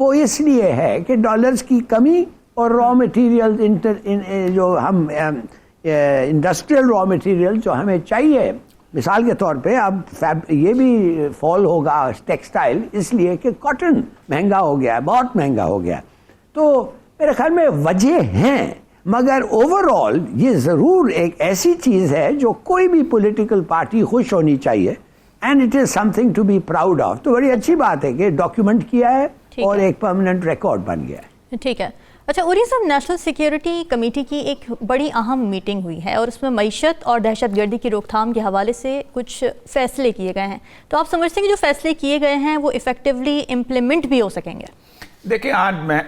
وہ اس لیے ہے کہ ڈالرز کی کمی اور را مٹیریل جو ہم انڈسٹریل را مٹیریل جو ہمیں چاہیے، مثال کے طور پہ اب یہ بھی فال ہوگا ٹیکسٹائل، اس لیے کہ کاٹن مہنگا ہو گیا ہے، بہت مہنگا ہو گیا ہے. تو میرے خیال میں وجہ ہیں، مگر اوور آل یہ ضرور ایک ایسی چیز ہے جو کوئی بھی پولیٹیکل پارٹی خوش ہونی چاہیے، and it is something to be proud of. تو بڑی اچھی بات ہے کہ ڈاکیومنٹ کیا ہے اور ایک پرماننٹ ریکارڈ بن گیا ہے. ٹھیک ہے. اچھا عوریہ صاحب، نیشنل سیکیورٹی کمیٹی کی ایک بڑی اہم میٹنگ ہوئی ہے اور اس میں معیشت اور دہشت گردی کی روک تھام کے حوالے سے کچھ فیصلے کیے گئے ہیں. تو آپ سمجھتے ہیں کہ جو فیصلے کیے گئے ہیں وہ افیکٹولی امپلیمنٹ بھی ہو سکیں گے؟ دیکھیں، آج میں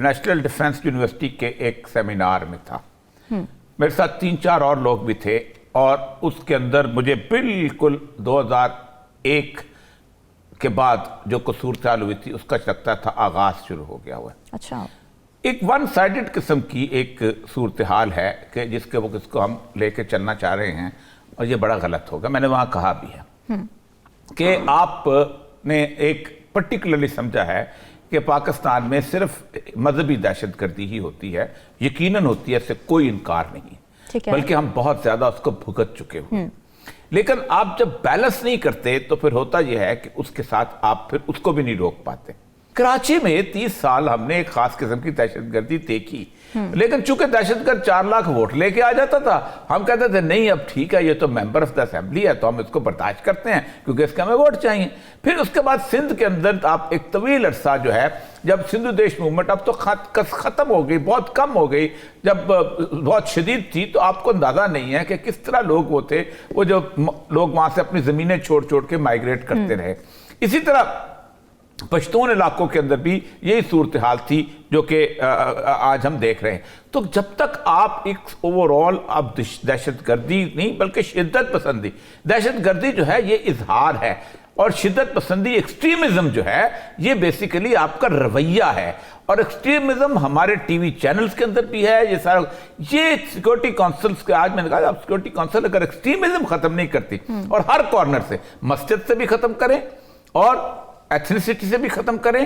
نیشنل ڈیفنس یونیورسٹی کے ایک سیمینار میں تھا. میرے ساتھ 3-4 اور لوگ بھی تھے، اور اس کے اندر مجھے بالکل 2001 کے بعد جو صورتحال ہوئی تھی اس کا لگتا تھا آغاز شروع ہو گیا ہوا ہے. اچھا. ایک ون سائیڈڈ قسم کی ایک صورتحال ہے کہ جس کو ہم لے کے چلنا چاہ رہے ہیں، اور یہ بڑا غلط ہوگا. میں نے وہاں کہا بھی ہے کہ آپ نے ایک پرٹیکولرلی سمجھا ہے کہ پاکستان میں صرف مذہبی دہشت گردی ہی ہوتی ہے. یقیناً ہوتی ہے، اس سے کوئی انکار نہیں، بلکہ ہم بہت زیادہ اس کو بھگت چکے ہوئے. لیکن آپ جب بیلنس نہیں کرتے تو پھر ہوتا یہ ہے کہ اس کے ساتھ آپ پھر اس کو بھی نہیں روک پاتے. کراچی میں 30 سال ہم نے ایک خاص قسم کی دہشت گردی دیکھی، لیکن چونکہ دہشت گرد 4 لاکھ ووٹ لے کے آ جاتا تھا، ہم کہتے تھے نہیں اب ٹھیک ہے، یہ تو ممبر آف دا اسمبلی ہے تو ہم اس کو برداشت کرتے ہیں کیونکہ اس کے ہمیں ووٹ چاہیے. پھر اس کے بعد سندھ کے اندر آپ ایک طویل عرصہ جو ہے، جب سندھو دیش موومنٹ اب تو ختم ہو گئی، بہت کم ہو گئی، جب بہت شدید تھی، تو آپ کو اندازہ نہیں ہے کہ کس طرح لوگ وہ تھے، وہ جو لوگ وہاں سے اپنی زمینیں چھوڑ کے مائیگریٹ کرتے رہے. اسی طرح پشتون علاقوں کے اندر بھی یہی صورتحال تھی جو کہ آج ہم دیکھ رہے ہیں. تو جب تک آپ ایک اوورآل اب دہشت گردی نہیں بلکہ شدت پسندی، دہشت گردی جو ہے یہ اظہار ہے، اور شدت پسندی ایکسٹریمزم جو ہے یہ بیسیکلی آپ کا رویہ ہے. اور ایکسٹریمزم ہمارے ٹی وی چینلز کے اندر بھی ہے. یہ سارا یہ سیکورٹی کونسلز کے، آج میں نے کہا آپ سیکورٹی کونسل اگر ایکسٹریمزم ختم نہیں کرتی اور ہر کارنر سے، مسجد سے بھی ختم کریں اور ایتھنیسٹی سے بھی ختم کریں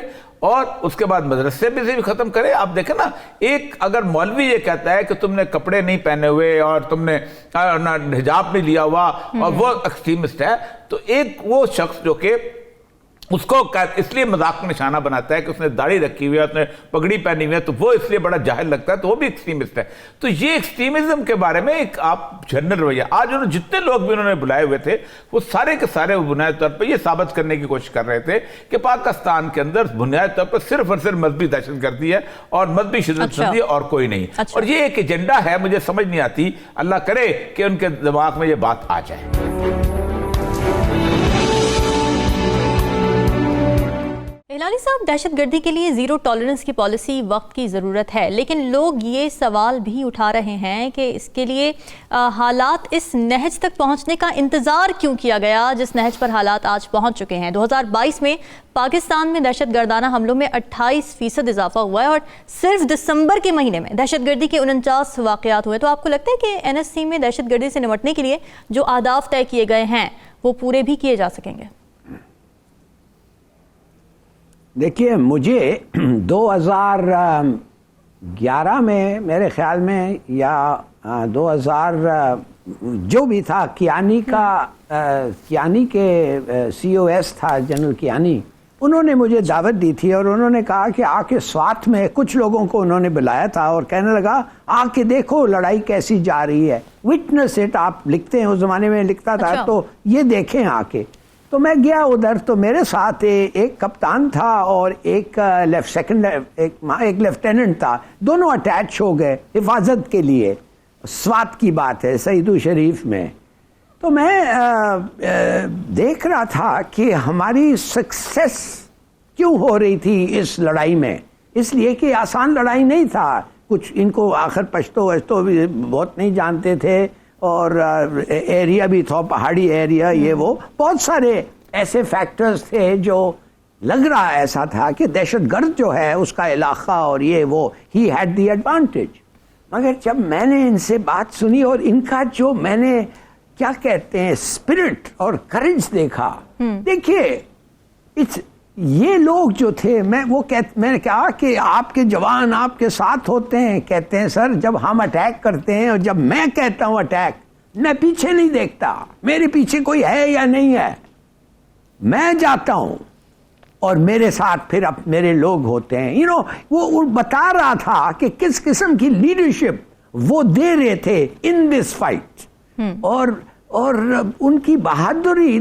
اور اس کے بعد مدرسے سے بھی ختم کریں. آپ دیکھیں نا، ایک اگر مولوی یہ کہتا ہے کہ تم نے کپڑے نہیں پہنے ہوئے اور تم نے حجاب نہیں لیا ہوا اور وہ ایکسٹریمسٹ ہے، تو ایک وہ شخص جو کہ اس کو اس لیے مذاق کا نشانہ بناتا ہے کہ اس نے داڑھی رکھی ہوئی ہے، اس نے پگڑی پہنی ہوئی ہے، تو وہ اس لیے بڑا جاہل لگتا ہے، تو وہ بھی ایکسٹریمسٹ ہے. تو یہ ایکسٹریمزم کے بارے میں ایک آپ جنرل رویہ، آج انہوں نے جتنے لوگ بھی انہوں نے بلائے ہوئے تھے وہ سارے کے سارے بنیادی طور پہ یہ ثابت کرنے کی کوشش کر رہے تھے کہ پاکستان کے اندر بنیادی طور پر صرف اور صرف مذہبی دہشت گردی ہے اور مذہبی شدت پسندی ہے اور کوئی نہیں. اور یہ ایک ایجنڈا ہے، مجھے سمجھ نہیں آتی، اللہ کرے کہ ان کے دماغ میں یہ بات آ جائے. ہلالی صاحب، دہشت گردی کے لیے زیرو ٹالرنس کی پالیسی وقت کی ضرورت ہے، لیکن لوگ یہ سوال بھی اٹھا رہے ہیں کہ اس کے لیے حالات اس نہج تک پہنچنے کا انتظار کیوں کیا گیا جس نہج پر حالات آج پہنچ چکے ہیں. 2022 میں پاکستان میں دہشت گردانہ حملوں میں 28% اضافہ ہوا ہے اور صرف دسمبر کے مہینے میں دہشت گردی کے 49 واقعات ہوئے. تو آپ کو لگتا ہے کہ این ایس سی میں دہشت گردی سے نمٹنے کے لیے جو اہداف طے کیے گئے ہیں وہ پورے بھی کیے جا سکیں گے؟ دیکھیے، مجھے 2011 میں میرے خیال میں یا 2000 جو بھی تھا، کیانی کے سی او ایس تھا جنرل کیانی، انہوں نے مجھے دعوت دی تھی اور انہوں نے کہا کہ آ کے سوات میں کچھ لوگوں کو انہوں نے بلایا تھا اور کہنے لگا آ کے دیکھو لڑائی کیسی جا رہی ہے، وٹنس اٹ، آپ لکھتے ہیں، اس زمانے میں لکھتا تھا، تو یہ دیکھیں آ کے. تو میں گیا ادھر، تو میرے ساتھ ایک کپتان تھا اور ایک لیفٹیننٹ تھا، دونوں اٹیچ ہو گئے حفاظت کے لیے. سوات کی بات ہے، سعیدو شریف میں. تو میں دیکھ رہا تھا کہ ہماری سکسیس کیوں ہو رہی تھی اس لڑائی میں. اس لیے کہ آسان لڑائی نہیں تھا. کچھ ان کو آخر پشتو بھی بہت نہیں جانتے تھے اور ایریا بھی تھا پہاڑی ایریا، یہ وہ بہت سارے ایسے فیکٹرز تھے جو لگ رہا ایسا تھا کہ دہشت گرد جو ہے اس کا علاقہ اور یہ وہ ہی ہیڈ دی ایڈوانٹیج. مگر جب میں نے ان سے بات سنی اور ان کا جو میں نے کیا کہتے ہیں اسپرٹ اور کریج دیکھا، دیکھیے یہ لوگ جو تھے میں نے کہا کہ آپ کے جوان آپ کے ساتھ ہوتے ہیں. کہتے ہیں سر جب ہم اٹیک کرتے ہیں اور جب میں کہتا ہوں اٹیک, میں پیچھے نہیں دیکھتا میرے پیچھے کوئی ہے یا نہیں ہے, میں جاتا ہوں اور میرے ساتھ پھر اب میرے لوگ ہوتے ہیں. وہ بتا رہا تھا کہ کس قسم کی لیڈرشپ وہ دے رہے تھے ان دس فائٹ, اور ان کی بہادری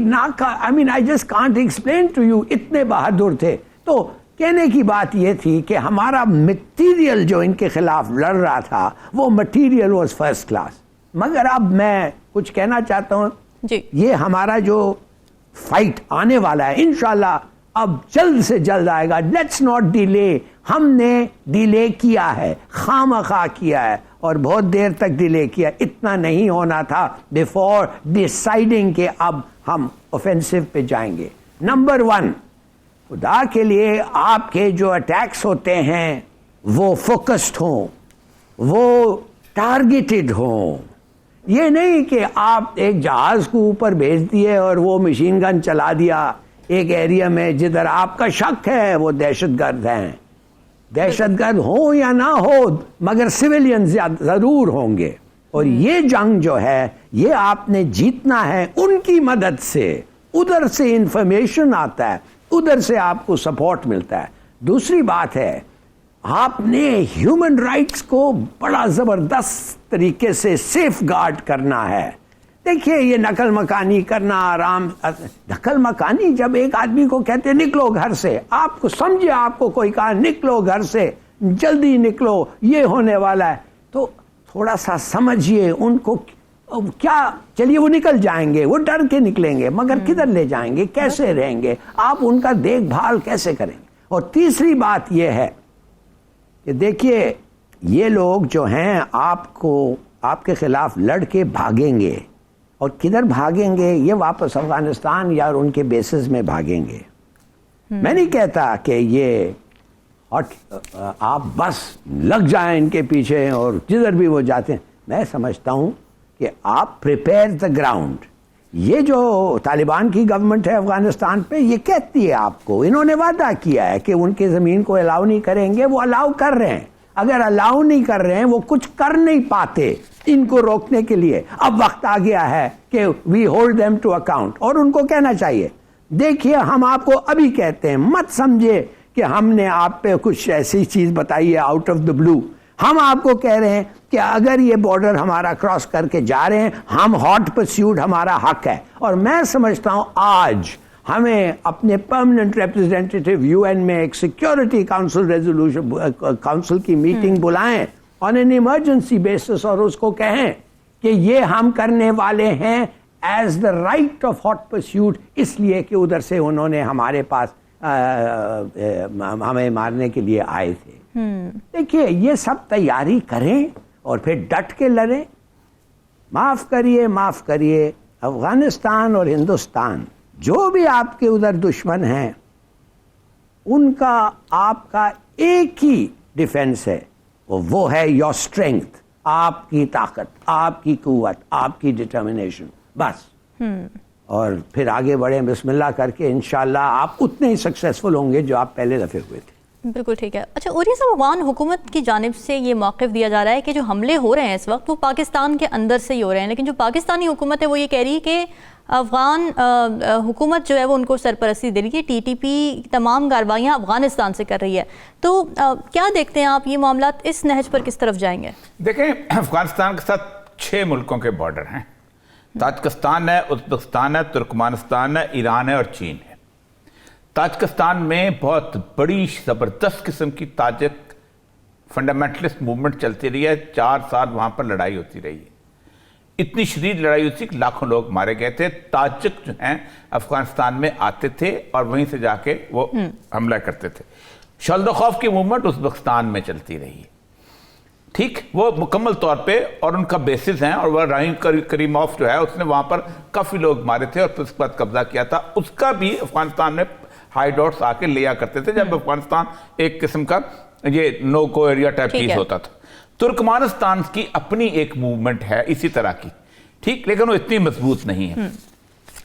I just can't explain to you, اتنے بہادر تھے. تو کہنے کی بات یہ تھی کہ ہمارا مٹیریل جو ان کے خلاف لڑ رہا تھا وہ مٹیریل واز فرسٹ کلاس. مگر اب میں کچھ کہنا چاہتا ہوں جی. یہ ہمارا جو فائٹ آنے والا ہے انشاءاللہ اب جلد سے جلد آئے گا. Let's not delay. ہم نے ڈیلے کیا ہے, خواہ کیا ہے, اور بہت دیر تک ڈیلے کیا. اتنا نہیں ہونا تھا بیفور ڈیسائیڈنگ کہ اب ہم اوفینسو پہ جائیں گے. نمبر 1, خدا کے لیے آپ کے جو اٹیکس ہوتے ہیں وہ فوکسڈ ہوں, وہ ٹارگیٹڈ ہوں. یہ نہیں کہ آپ ایک جہاز کو اوپر بھیج دیے اور وہ مشین گن چلا دیا ایک ایریا میں جدھر آپ کا شک ہے وہ دہشت گرد ہیں. دہشت گرد ہوں یا نہ ہو مگر سویلین ضرور ہوں گے. اور یہ جنگ جو ہے یہ آپ نے جیتنا ہے ان کی مدد سے. ادھر سے انفارمیشن آتا ہے, ادھر سے آپ کو سپورٹ ملتا ہے. دوسری بات ہے آپ نے ہیومن رائٹس کو بڑا زبردست طریقے سے سیف گارڈ کرنا ہے. دیکھیے یہ نقل مکانی کرنا آرام, نقل مکانی جب ایک آدمی کو کہتے نکلو گھر سے, آپ کو سمجھے آپ کو کوئی کہا نکلو گھر سے جلدی نکلو یہ ہونے والا ہے, تو تھوڑا سا سمجھیے ان کو کیا. چلیے وہ نکل جائیں گے, وہ ڈر کے نکلیں گے, مگر کدھر لے جائیں گے, کیسے رہیں گے, آپ ان کا دیکھ بھال کیسے کریں گے. اور تیسری بات یہ ہے کہ دیکھیے یہ لوگ جو ہیں آپ کے خلاف لڑ کے بھاگیں گے, اور کدھر بھاگیں گے, یہ واپس افغانستان یا ان کے بیسز میں بھاگیں گے. میں نہیں کہتا کہ یہ آپ بس لگ جائیں ان کے پیچھے اور جدھر بھی وہ جاتے ہیں. میں سمجھتا ہوں کہ آپ پریپیئر دا گراؤنڈ. یہ جو طالبان کی گورنمنٹ ہے افغانستان پہ یہ کہتی ہے آپ کو, انہوں نے وعدہ کیا ہے کہ ان کے زمین کو الاؤ نہیں کریں گے, وہ الاؤ کر رہے ہیں. اگر الاؤ نہیں کر رہے ہیں وہ کچھ کر نہیں پاتے ان کو روکنے کے لیے. اب وقت آ گیا ہے کہ we hold them to account, اور ان کو کہنا چاہیے دیکھیے ہم آپ کو ابھی کہتے ہیں مت سمجھے کہ ہم نے آپ پہ کچھ ایسی چیز بتائی ہے آؤٹ آف دا بلو. ہم آپ کو کہہ رہے ہیں کہ اگر یہ بارڈر ہمارا کراس کر کے جا رہے ہیں ہم ہاٹ پرسیوٹ ہمارا حق ہے. اور میں سمجھتا ہوں آج ہمیں اپنے پرماننٹ ریپرزینٹیٹیو یو این میں ایک سیکیورٹی کاؤنسل کی میٹنگ بلائیں آن این ایمرجنسی بیسس, اور اس کو کہیں کہ یہ ہم کرنے والے ہیں as the right of hot pursuit, اس لیے کہ ادھر سے انہوں نے ہمارے پاس ہمیں مارنے کے لیے آئے تھے. دیکھیے یہ سب تیاری کریں اور پھر ڈٹ کے لڑیں. معاف کریے افغانستان اور ہندوستان جو بھی آپ کے ادھر دشمن ہیں ان کا آپ کا ایک ہی ڈیفنس ہے, وہ ہے یور اسٹرینگتھ, آپ کی طاقت, آپ کی قوت, آپ کی ڈٹرمنیشن, بس. اور پھر آگے بڑھیں بسم اللہ کر کے, انشاءاللہ آپ اتنے ہی سکسیسفل ہوں گے جو آپ پہلے دفعے ہوئے تھے. بالکل ٹھیک ہے. اچھا اوریہ صاحب, افغان حکومت کی جانب سے یہ موقف دیا جا رہا ہے کہ جو حملے ہو رہے ہیں اس وقت وہ پاکستان کے اندر سے ہی ہو رہے ہیں, لیکن جو پاکستانی حکومت ہے وہ یہ کہہ رہی ہے کہ افغان حکومت جو ہے وہ ان کو سرپرستی دے رہی ہے, ٹی ٹی پی تمام کارروائیاں افغانستان سے کر رہی ہے. تو کیا دیکھتے ہیں آپ یہ معاملات اس نہج پر کس طرف جائیں گے؟ دیکھیں افغانستان کے ساتھ 6 ملکوں کے بارڈر ہیں. تاجکستان ہے, ازبکستان ہے, ترکمانستان ہے, ایران ہے اور چین ہے. تاجکستان میں بہت بڑی زبردست قسم کی تاجک فنڈامنٹلسٹ موومنٹ چلتی رہی ہے. 4 سال وہاں پر لڑائی ہوتی رہی ہے. اتنی شدید لڑائی ہوئی تھی کہ لاکھوں لوگ مارے گئے تھے. تاجک جو ہیں افغانستان میں آتے تھے اور وہیں سے جا کے وہ حملہ کرتے تھے. شلدخوف کی موومنٹ ازبکستان میں چلتی رہی ہے. ٹھیک, وہ مکمل طور پہ, اور ان کا بیسز ہیں, اور وہ رحیم کریموف جو ہے اس نے وہاں پر کافی لوگ مارے تھے اور پھر اس کے بعد قبضہ کیا تھا. اس کا بھی افغانستان میں ہائی ڈاٹس آ کے لیا کرتے تھے جب افغانستان ایک قسم کا یہ نو کو ایریا ٹائپ چیز ہوتا تھا. ترکمانستان کی اپنی ایک موومنٹ ہے اسی طرح کی, ٹھیک, لیکن وہ اتنی مضبوط نہیں ہے.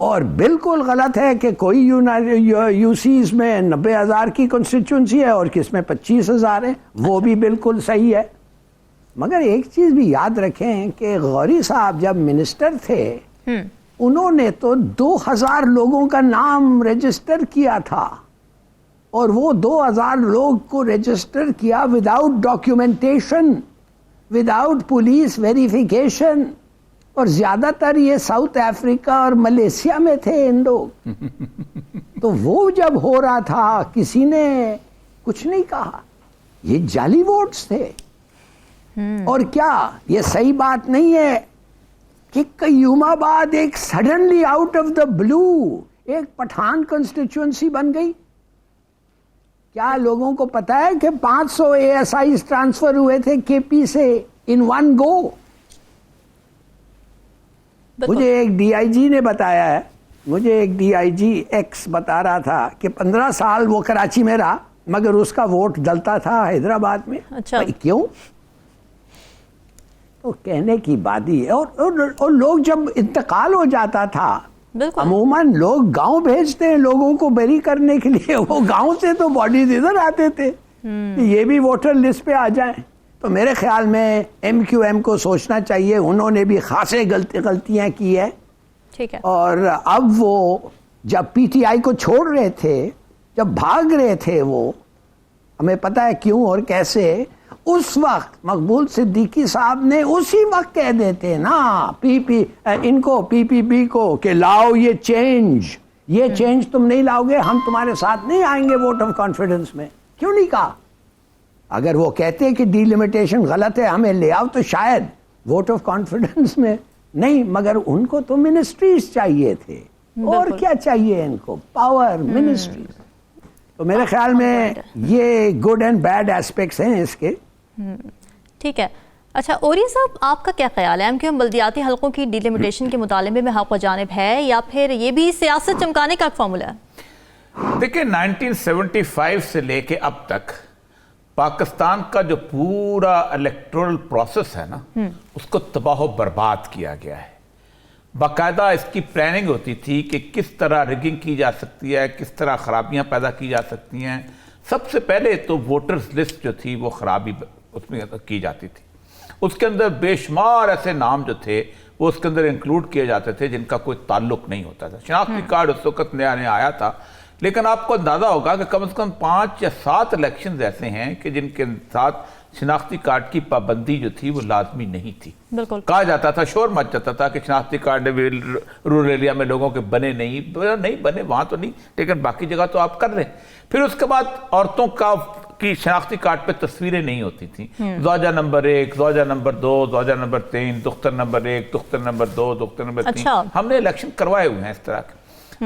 اور بالکل غلط ہے کہ کوئی یوسیز میں 90,000 کی کنسٹیچوئنسی ہے اور کس میں 25,000 ہے، وہ بھی بالکل صحیح ہے۔ مگر ایک چیز بھی یاد رکھیں کہ غوری صاحب جب منسٹر تھے انہوں نے تو 2,000 لوگوں کا نام رجسٹر کیا تھا، اور وہ 2,000 لوگ کو رجسٹر کیا without documentation, without police verification, اور زیادہ تر یہ ساؤتھ افریقہ اور ملیشیا میں تھے ان لوگ۔ تو وہ جب ہو رہا تھا کسی نے کچھ نہیں کہا، یہ جعلی ووٹس تھے۔ اور کیا یہ صحیح بات نہیں ہے کہ قیوم آباد ایک سڈنلی آؤٹ آف دا بلو ایک پٹھان کنسٹیچوئنسی بن گئی؟ کیا لوگوں کو پتا ہے کہ 500 ASIs ٹرانسفر ہوئے تھے KP سے ان ون گو؟ مجھے ایک DIG نے بتایا ہے، مجھے ایک DIG ایکس بتا رہا تھا کہ 15 سال وہ کراچی میں رہا مگر اس کا ووٹ ڈلتا تھا حیدرآباد میں۔ اچھا کیوں؟ تو کہنے کی بات ہی ہے۔ اور لوگ جب انتقال ہو جاتا تھا عموماً لوگ گاؤں بھیجتے ہیں لوگوں کو بری کرنے کے لیے، وہ گاؤں سے تو باڈیز ادھر آتے تھے کہ یہ بھی ووٹر لسٹ پہ آ جائیں۔ تو میرے خیال میں MQM کو سوچنا چاہیے، انہوں نے بھی خاصے غلطیاں کی ہے۔ ٹھیک ہے۔ اور اب وہ جب PTI کو چھوڑ رہے تھے، جب بھاگ رہے تھے، وہ ہمیں پتہ ہے کیوں اور کیسے، اس وقت مقبول صدیقی صاحب نے اسی وقت کہہ دیتے نا ان کو PPP کو کہ لاؤ یہ چینج تم نہیں لاؤ گے ہم تمہارے ساتھ نہیں آئیں گے ووٹ آف کانفیڈنس میں۔ کیوں نہیں کہا؟ اگر وہ کہتے کہ ڈی لمیٹیشن غلط ہے ہمیں لے آؤ تو شاید ووٹ آف کانفیڈنس میں نہیں، مگر ان کو تو منسٹریز چاہیے تھے، اور کیا چاہیے ان کو؟ Power, ministries. تو میرے خیال میں یہ گڈ اینڈ بیڈ ایسپیکٹس ہیں اس کے۔ ٹھیک ہے۔ اچھا اوریہ صاحب، آپ کا کیا خیال ہے MQM بلدیاتی حلقوں کی ڈی لمیٹیشن کے مطالبے میں حق و جانب ہے، یا پھر یہ بھی سیاست چمکانے کا ایک فارمولہ ہے؟ دیکھیں 1975 سے لے کے اب تک پاکستان کا جو پورا الیکٹورل پروسیس ہے نا، اس کو تباہ و برباد کیا گیا ہے۔ باقاعدہ اس کی پلاننگ ہوتی تھی کہ کس طرح ریگنگ کی جا سکتی ہے، کس طرح خرابیاں پیدا کی جا سکتی ہیں۔ سب سے پہلے تو ووٹرز لسٹ جو تھی وہ خرابی اس میں کی جاتی تھی، اس کے اندر بے شمار ایسے نام جو تھے وہ اس کے اندر انکلوڈ کیے جاتے تھے جن کا کوئی تعلق نہیں ہوتا تھا۔ شناختی کارڈ اس وقت نیا آیا تھا، لیکن آپ کو اندازہ ہوگا کہ کم از کم 5 یا 7 الیکشنز ایسے ہیں کہ جن کے ساتھ شناختی کارڈ کی پابندی جو تھی وہ لازمی نہیں تھی۔ بالکل کہا جاتا تھا، شور مچ جاتا تھا کہ شناختی کارڈ رورل ایریا میں لوگوں کے بنے نہیں بنے، وہاں تو نہیں لیکن باقی جگہ تو آپ کر رہے ہیں۔ پھر اس کے بعد عورتوں کی شناختی کارڈ پہ تصویریں نہیں ہوتی تھیں، زوجہ نمبر 1، زوجہ نمبر 2، زوجہ نمبر 3، دختر نمبر 1، دختر نمبر 2، دختر نمبر 3۔ ہم نے الیکشن کروائے ہوئے ہیں اس طرح کے۔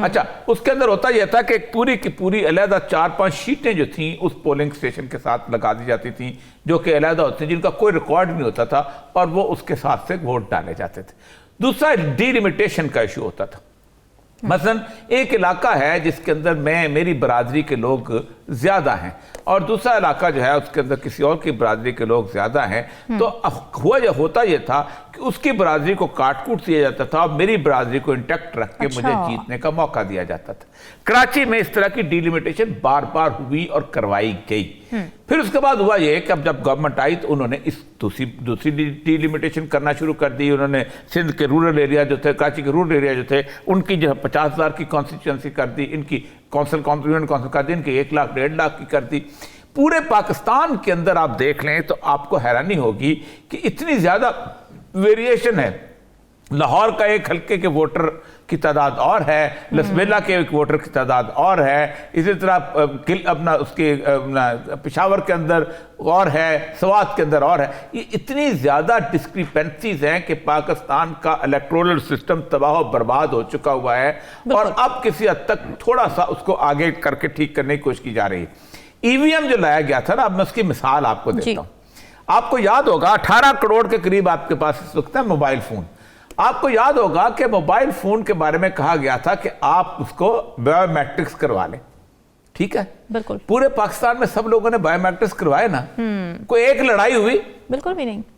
اچھا، اس کے اندر ہوتا یہ تھا کہ ایک پوری کی پوری علیحدہ 4-5 شیٹیں جو تھیں اس پولنگ سٹیشن کے ساتھ لگا دی جاتی تھیں، جو کہ علیحدہ ہوتی تھیں، جن کا کوئی ریکارڈ نہیں ہوتا تھا، اور وہ اس کے ساتھ سے ووٹ ڈالے جاتے تھے۔ دوسرا ڈی لمیٹیشن کا ایشو ہوتا تھا۔ مثلا ایک علاقہ ہے جس کے اندر میری برادری کے لوگ زیادہ ہیں، اور دوسرا علاقہ جو ہے اس کے اندر کسی اور کی برادری کے لوگ زیادہ ہیں، تو ہوتا یہ تھا کہ اس کی برادری کو کاٹ کوٹ دیا جاتا تھا اور میری برادری کو انٹیکٹ رکھ کے مجھے جیتنے کا موقع دیا جاتا تھا۔ کراچی میں اس طرح کی ڈی لمیٹیشن بار بار ہوئی اور کروائی گئی۔ پھر اس کے بعد ہوا یہ کہ اب جب گورنمنٹ آئی تو انہوں نے اس دوسری ڈی لمیٹیشن کرنا شروع کر دی۔ انہوں نے سندھ کے رورل ایریا جو تھے، کراچی کے رورل ایریا جو تھے، ان کی جو 50,000 کی کانسٹیچوئنسی کر دی، ان کی کونسل کر دی، ان کی 1 لاکھ 1.5 لاکھ کی کر دی۔ پورے پاکستان کے اندر آپ دیکھ لیں تو آپ کو حیرانی ہوگی کہ اتنی زیادہ ویریشن ہے۔ لاہور کا ایک حلقے کے ووٹر کی تعداد اور ہے، لسبیلا کے ایک ووٹر کی تعداد اور ہے، اسی طرح اس کے پشاور کے اندر اور ہے، سوات کے اندر اور ہے۔ یہ اتنی زیادہ ڈسکریپنسیز ہیں کہ پاکستان کا الیکٹورل سسٹم تباہ و برباد ہو چکا ہوا ہے، اور اب کسی حد تک تھوڑا سا اس کو آگے کر کے ٹھیک کرنے کی کوشش کی جا رہی ہے۔ EVM جو لایا گیا تھا نا، اب میں اس کی مثال آپ کو دیتا ہوں۔ آپ کو یاد ہوگا 18 کروڑ کے قریب آپ کے پاس اس وقت ہے موبائل فون۔ آپ کو یاد ہوگا کہ موبائل فون کے بارے میں کہا گیا تھا کہ آپ اس کو بایو میٹرکس کروا لیں، ٹھیک ہے؟ بالکل پورے پاکستان میں سب لوگوں نے بایو میٹرکس کروائے نا، کوئی ایک لڑائی ہوئی؟ بالکل بھی نہیں۔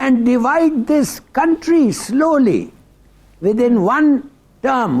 and divide this country slowly within one term,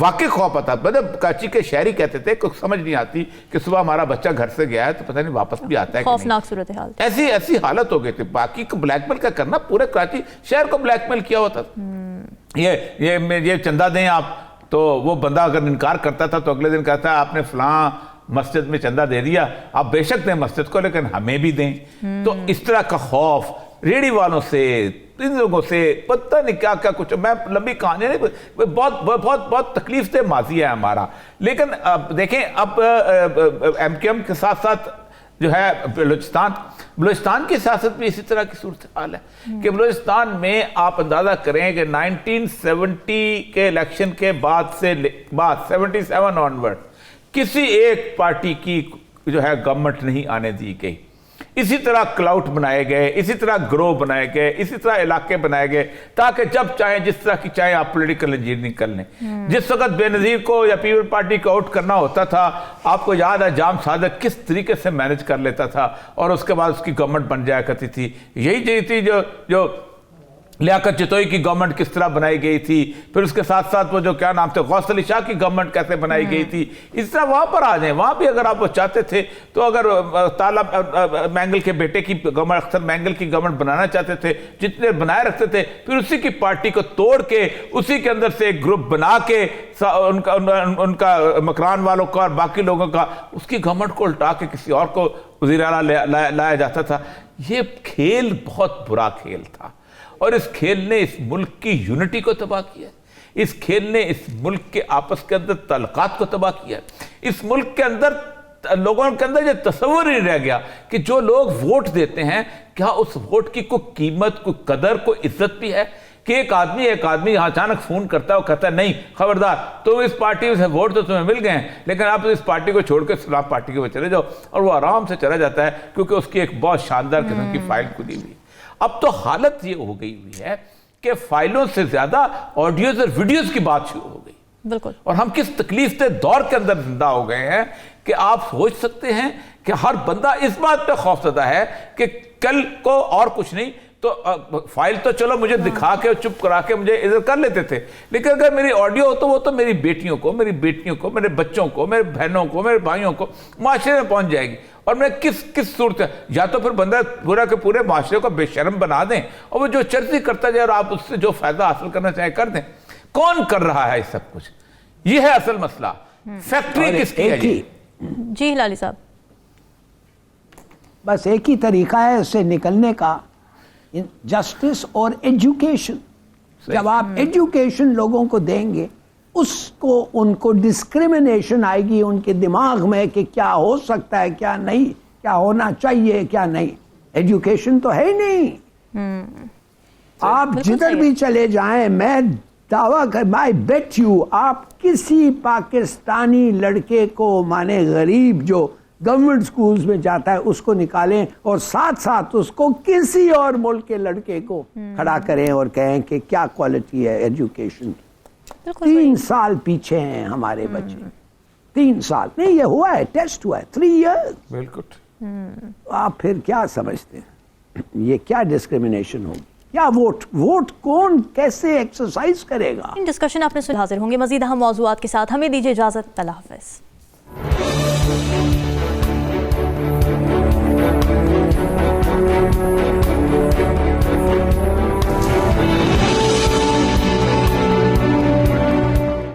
واقعی خوف آتا. مطلب کراچی کے شہری کہتے تھے کہ سمجھ نہیں آتی کہ صبح ہمارا بچہ گھر سے گیا ہے تو پتہ نہیں واپس بھی آتا ہے کہ نہیں. خوفناک صورتحال. ایسی حالت ہو گئی تھی. باقی کو بلیک میل کا کرنا, پورے کراچی شہر کو بلیک میل کیا ہوتا تھا. یہ چندہ دیں آپ, تو وہ بندہ اگر انکار کرتا تھا تو اگلے دن کہتا ہے آپ نے فلاں مسجد میں چندہ دے دیا, آپ بے شک دیں مسجد کو لیکن ہمیں بھی دیں. تو اس طرح کا خوف ریڑی والوں سے, ان لوگوں سے, پتہ نہیں کیا کیا کچھ. میں لمبی کہانی نہیں, بہت بہت بہت تکلیف دہ ماضی ہے ہمارا. لیکن اب دیکھیں, اب ایم کیو ایم کے ساتھ ساتھ جو ہے بلوچستان کی سیاست بھی اسی طرح کی صورتحال ہے کہ بلوچستان میں آپ اندازہ کریں کہ 1970 کے الیکشن کے بعد 77 آنورڈ کسی ایک پارٹی کی جو ہے گورنمنٹ نہیں آنے دی گئی. اسی طرح کلاؤٹ بنائے گئے, اسی طرح گروہ بنائے گئے, اسی طرح علاقے بنائے گئے تاکہ جب چاہیں جس طرح کی چاہیں آپ پولیٹیکل انجینئرنگ کر لیں. جس وقت بے نظیر کو یا پیپل پارٹی کو آؤٹ کرنا ہوتا تھا, آپ کو یاد ہے جام صادق کس طریقے سے مینج کر لیتا تھا اور اس کے بعد اس کی گورنمنٹ بن جایا کرتی تھی. یہی تھی جو لیاقت چتوئی کی گورنمنٹ کس طرح بنائی گئی تھی. پھر اس کے ساتھ ساتھ وہ جو کیا نام تھے غوث علی شاہ کی گورنمنٹ کیسے بنائی گئی تھی. اس طرح وہاں پر آ جائیں, وہاں بھی اگر آپ وہ چاہتے تھے تو اگر طالب مینگل کے بیٹے کی گورنمنٹ, اختر مینگل کی گورنمنٹ بنانا چاہتے تھے, جتنے بنائے رکھتے تھے, پھر اسی کی پارٹی کو توڑ کے اسی کے اندر سے ایک گروپ بنا کے ان کا مکران والوں کا اور باقی لوگوں کا اس کی گورنمنٹ کو الٹا کے کسی اور کو وزیر اعلیٰ لایا جاتا تھا. یہ کھیل بہت برا کھیل تھا اور اس کھیل نے اس ملک کی یونٹی کو تباہ کیا. اس کھیل نے اس ملک کے آپس کے اندر تعلقات کو تباہ کیا. اس ملک کے اندر لوگوں کے اندر یہ تصور ہی رہ گیا کہ جو لوگ ووٹ دیتے ہیں کیا اس ووٹ کی کوئی قیمت, کوئی قدر, کوئی عزت بھی ہے. کہ ایک آدمی اچانک فون کرتا ہے, وہ کہتا ہے نہیں خبردار تم اس پارٹی سے ووٹ تو تمہیں مل گئے ہیں لیکن آپ اس پارٹی کو چھوڑ کے اسلام پارٹی کے چلے جاؤ, اور وہ آرام سے چلا جاتا ہے کیونکہ اس کی ایک بہت شاندار قسم کی فائل کھلی ہوئی. اب تو حالت یہ ہو گئی ہوئی ہے کہ فائلوں سے زیادہ آڈیوز اور ویڈیوز کی بات شروع ہو گئی. بالکل. اور ہم کس تکلیف دہ دور کے اندر زندہ ہو گئے ہیں کہ آپ سوچ سکتے ہیں کہ ہر بندہ اس بات پہ خوفزدہ ہے کہ کل کو اور کچھ نہیں تو فائل تو چلو مجھے دکھا کے چپ کرا کے مجھے ادھر کر لیتے تھے, لیکن اگر میری آڈیو ہو تو وہ تو میری بیٹیوں کو, میری بیٹیوں کو, میرے بچوں کو, میرے بہنوں کو, میرے بھائیوں کو معاشرے میں پہنچ جائے گی. اور میں کس صورت ہے, یا تو پھر بندہ پورا کے پورے معاشرے کو بے شرم بنا دیں اور وہ جو چرچی کرتا جائے اور آپ اس سے جو فائدہ حاصل کرنا چاہیں کر دیں. کون کر رہا ہے یہ سب کچھ؟ یہ ہے اصل مسئلہ. فیکٹری کس کی ہے؟ جی ہلالی صاحب, بس ایک ہی طریقہ ہے اس سے نکلنے کا, جسٹس اور ایجوکیشن. جب آپ ایجوکیشن لوگوں کو دیں گے ان کو ڈسکریمنیشن آئے گی ان کے دماغ میں کہ کیا ہو سکتا ہے, کیا نہیں, کیا ہونا چاہیے, کیا نہیں. ایجوکیشن تو ہے ہی نہیں. آپ جدھر بھی چلے جائیں, میں دعویٰ I bet you آپ کسی پاکستانی لڑکے کو, مانے غریب جو گورنمنٹ سکولز میں جاتا ہے, اس کو نکالیں اور ساتھ ساتھ اس کو کسی اور ملک کے لڑکے کو کھڑا کریں اور کہیں کہ کیا کوالٹی ہے ایجوکیشن کی. 3 سال پیچھے ہیں ہمارے بچے. 3 سال نہیں, یہ ہوا ہے, ٹیسٹ ہوا ہے 3 ایئرز. بالکل. آپ پھر کیا سمجھتے ہیں یہ کیا ڈسکریمنیشن ہوگی, کیا ووٹ کون کیسے ایکسرسائز کرے گا؟ ان ڈسکشن آپ نے حاضر ہوں گے مزید اہم موضوعات کے ساتھ. ہمیں دیجیے اجازت, اللہ حافظ.